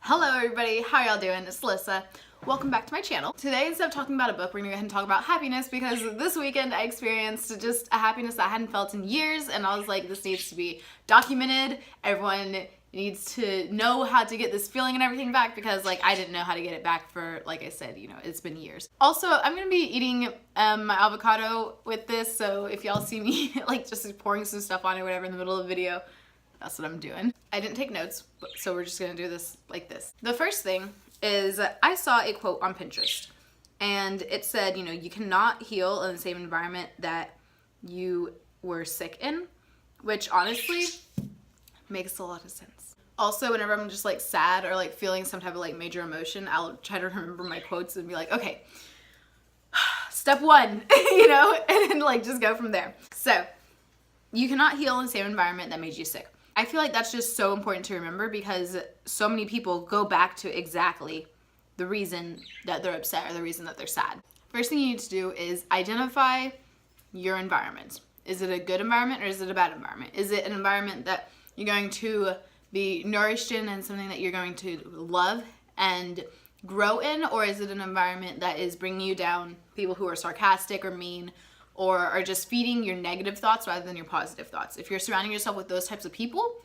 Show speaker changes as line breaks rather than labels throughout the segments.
Hello everybody, how y'all doing? It's Alyssa. Welcome back to my channel. Today, instead of talking about a book, we're gonna go ahead and talk about happiness because this weekend I experienced just a happiness that I hadn't felt in years, and I was like, this needs to be documented. Everyone needs to know how to get this feeling and everything back because I didn't know how to get it back for, like I said, it's been years. Also, I'm gonna be eating my avocado with this, so if y'all see me just pouring some stuff on it or whatever in the middle of the video, that's what I'm doing. I didn't take notes, so we're just gonna do this like this. The first thing is I saw a quote on Pinterest, and it said, you cannot heal in the same environment that you were sick in, which honestly makes a lot of sense. Also, whenever I'm just sad or feeling some type of major emotion, I'll try to remember my quotes and be like, okay, step one, and then just go from there. So, you cannot heal in the same environment that made you sick. I feel like that's just so important to remember because so many people go back to exactly the reason that they're upset or the reason that they're sad. First thing you need to do is identify your environment. Is it a good environment or is it a bad environment? Is it an environment that you're going to be nourished in and something that you're going to love and grow in, or is it an environment that is bringing you down, people who are sarcastic or mean, or are just feeding your negative thoughts rather than your positive thoughts? If you're surrounding yourself with those types of people,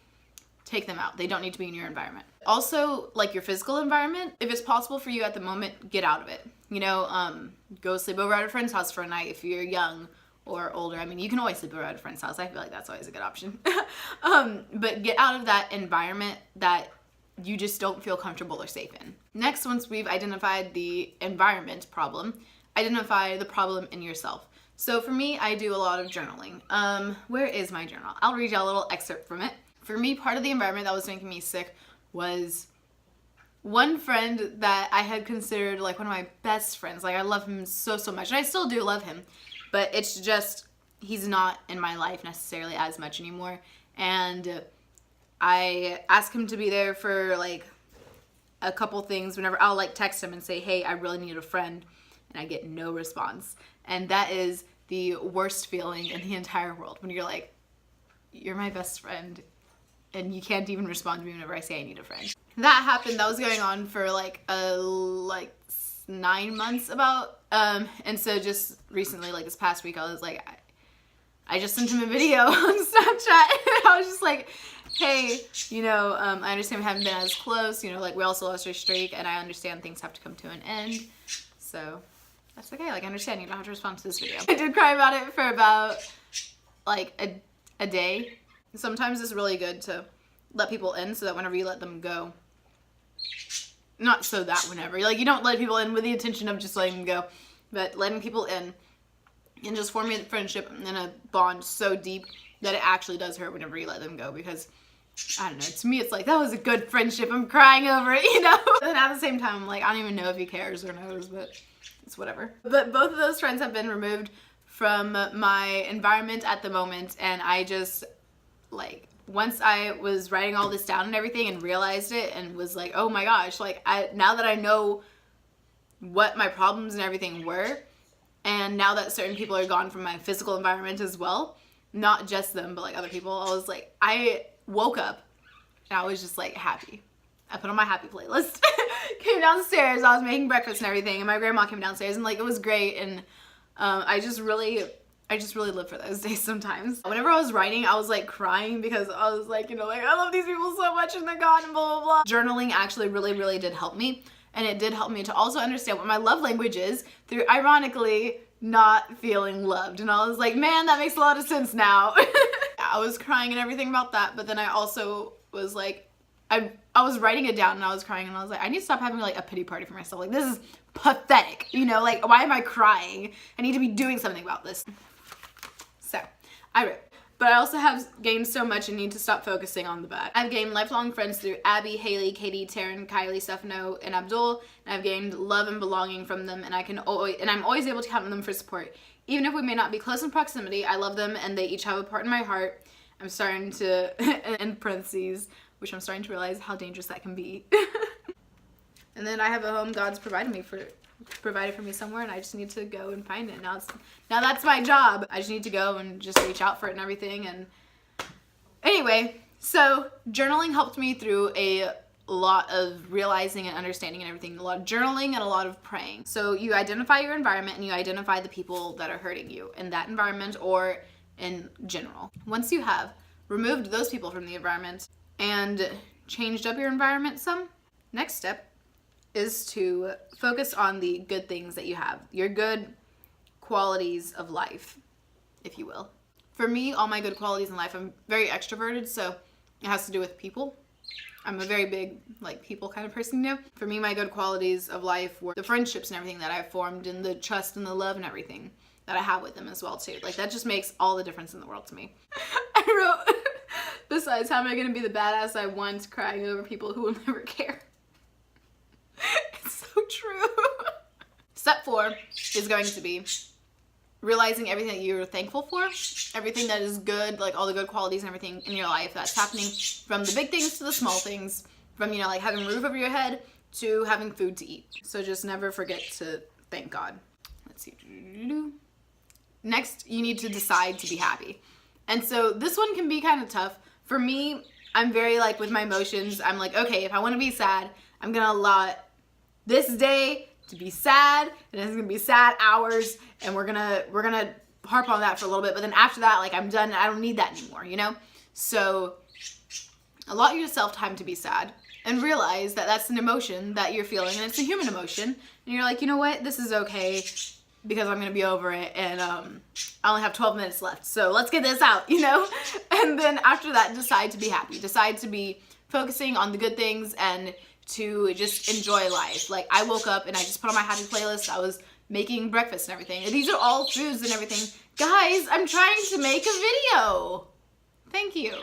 take them out. They don't need to be in your environment. Also, your physical environment, if it's possible for you at the moment, get out of it. Go sleep over at a friend's house for a night if you're young or older. I mean, you can always sleep over at a friend's house. I feel like that's always a good option. But get out of that environment that you just don't feel comfortable or safe in. Next, once we've identified the environment problem, identify the problem in yourself. So for me, I do a lot of journaling. Where is my journal? I'll read you a little excerpt from it. For me, part of the environment that was making me sick was one friend that I had considered one of my best friends. I love him so much, and I still do love him, but it's just, he's not in my life necessarily as much anymore. And I ask him to be there for a couple things whenever I'll text him and say, hey, I really need a friend, and I get no response. And that is the worst feeling in the entire world, when you're you're my best friend and you can't even respond to me whenever I say I need a friend. That happened. That was going on for 9 months about, and so just recently, this past week, I was I just sent him a video on Snapchat, and I was just hey, I understand we haven't been as close, we also lost our streak, and I understand things have to come to an end, so that's okay. I understand you don't have to respond to this video. I did cry about it for about a day. Sometimes it's really good to let people in so that whenever you let them go, not so that whenever, you don't let people in with the intention of just letting them go, but letting people in and just forming a friendship and a bond so deep that it actually does hurt whenever you let them go, because I don't know, to me it's that was a good friendship, I'm crying over it, And at the same time, I'm I don't even know if he cares or knows, but it's whatever. But both of those friends have been removed from my environment at the moment, and I just, once I was writing all this down and everything and realized it and was oh my gosh, now that I know what my problems and everything were, and now that certain people are gone from my physical environment as well, not just them, but other people, I was I woke up and I was just happy. I put on my happy playlist, came downstairs, I was making breakfast and everything, and my grandma came downstairs, and it was great, and I just really live for those days sometimes. Whenever I was writing, I was crying because I was I love these people so much and they're gone and blah, blah, blah. Journaling actually really did help me, and it did help me to also understand what my love language is through, ironically, not feeling loved. And I was man, that makes a lot of sense now. I was crying and everything about that, but then I also was I was writing it down and I was crying, and I was I need to stop having a pity party for myself. This is pathetic, why am I crying? I need to be doing something about this. So, I wrote. But I also have gained so much and need to stop focusing on the bad. I've gained lifelong friends through Abby, Haley, Katie, Taryn, Kylie, Stefano, and Abdul, and I've gained love and belonging from them, and I'm always able to count on them for support. Even if we may not be close in proximity, I love them, and they each have a part in my heart. I'm starting to, in parentheses, which I'm starting to realize how dangerous that can be. And then I have a home God's provided for me somewhere, and I just need to go and find it. Now that's my job. I just need to go and just reach out for it and everything. And anyway, so journaling helped me through a a lot of realizing and understanding and everything, a lot of journaling and a lot of praying. So you identify your environment and you identify the people that are hurting you in that environment or in general. Once you have removed those people from the environment and changed up your environment some, next step is to focus on the good things that you have, your good qualities of life, if you will. For me, all my good qualities in life, I'm very extroverted, so it has to do with people. I'm a very big, like, people kind of person, you know? For me, my good qualities of life were the friendships and everything that I've formed and the trust and the love and everything that I have with them as well, too. Like, that just makes all the difference in the world to me. I wrote, besides, how am I going to be the badass I want crying over people who will never care? It's so true. Step 4 is going to be realizing everything that you're thankful for, everything that is good, like all the good qualities and everything in your life that's happening, from the big things to the small things, from, you know, like having a roof over your head to having food to eat. So just never forget to thank God. Let's see. Next, you need to decide to be happy. And so this one can be kind of tough. For me, I'm very like with my emotions, I'm like, okay, if I want to be sad, I'm gonna allot this day to be sad, and it's gonna be sad hours, and we're gonna harp on that for a little bit, but then after that, like, I'm done, I don't need that anymore, you know? So allot yourself time to be sad and realize that that's an emotion that you're feeling, and it's a human emotion, and you're like, you know what, this is okay because I'm gonna be over it, and I only have 12 minutes left, so let's get this out, you know? And then after that, decide to be happy, decide to be focusing on the good things and to just enjoy life. Like, I woke up and I just put on my happy playlist. I was making breakfast and everything. And these are all foods and everything. Guys, I'm trying to make a video. Thank you.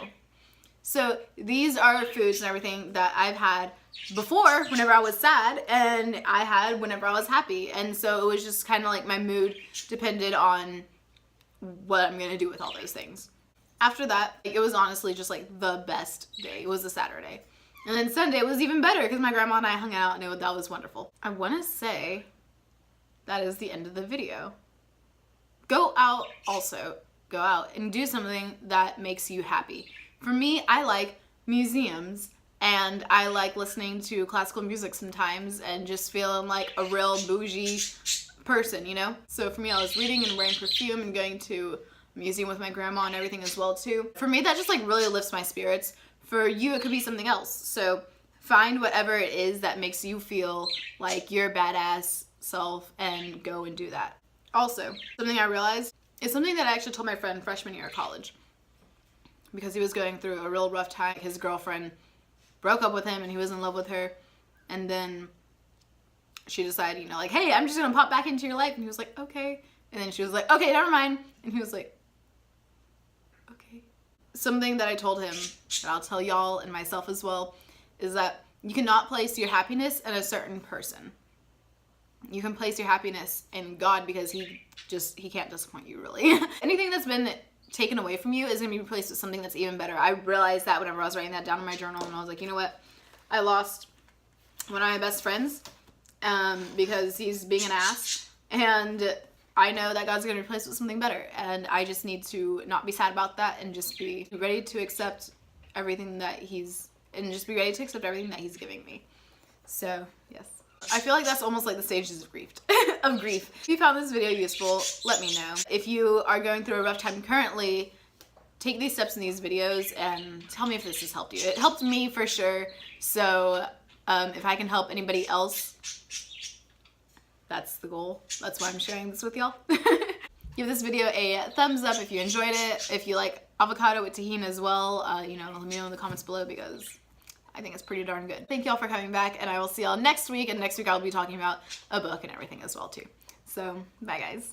So these are foods and everything that I've had before whenever I was sad, and I had whenever I was happy. And so it was just kind of like my mood depended on what I'm going to do with all those things. After that, it was honestly just like the best day. It was a Saturday. And then Sunday was even better because my grandma and I hung out, and that was wonderful. I want to say that is the end of the video. Go out and do something that makes you happy. For me, I like museums, and I like listening to classical music sometimes and just feeling like a real bougie person, you know? So for me, I was reading and wearing perfume and going to a museum with my grandma and everything as well too. For me, that just like really lifts my spirits. For you, it could be something else. So find whatever it is that makes you feel like your badass self and go and do that. Also, something I realized is something that I actually told my friend freshman year of college, because he was going through a real rough time. His girlfriend broke up with him and he was in love with her. And then she decided, you know, like, hey, I'm just gonna pop back into your life. And he was like, okay. And then she was like, okay, never mind. And he was like, okay. Something that I told him, that I'll tell y'all and myself as well, is that you cannot place your happiness in a certain person. You can place your happiness in God, because he can't disappoint you, really. Anything that's been taken away from you is going to be replaced with something that's even better. I realized that whenever I was writing that down in my journal, and I was like, you know what? I lost one of my best friends because he's being an ass, and I know that God's going to replace it with something better, and I just need to not be sad about that and just be ready to accept everything that he's giving me. So, yes. I feel like that's almost like the stages of grief. If you found this video useful, let me know. If you are going through a rough time currently, take these steps in these videos and tell me if this has helped you. It helped me for sure, so if I can help anybody else, that's the goal. That's why I'm sharing this with y'all. Give this video a thumbs up if you enjoyed it. If you like avocado with tahini as well, you know, let me know in the comments below, because I think it's pretty darn good. Thank y'all for coming back, and I will see y'all next week, and next week I'll be talking about a book and everything as well too. So, bye guys.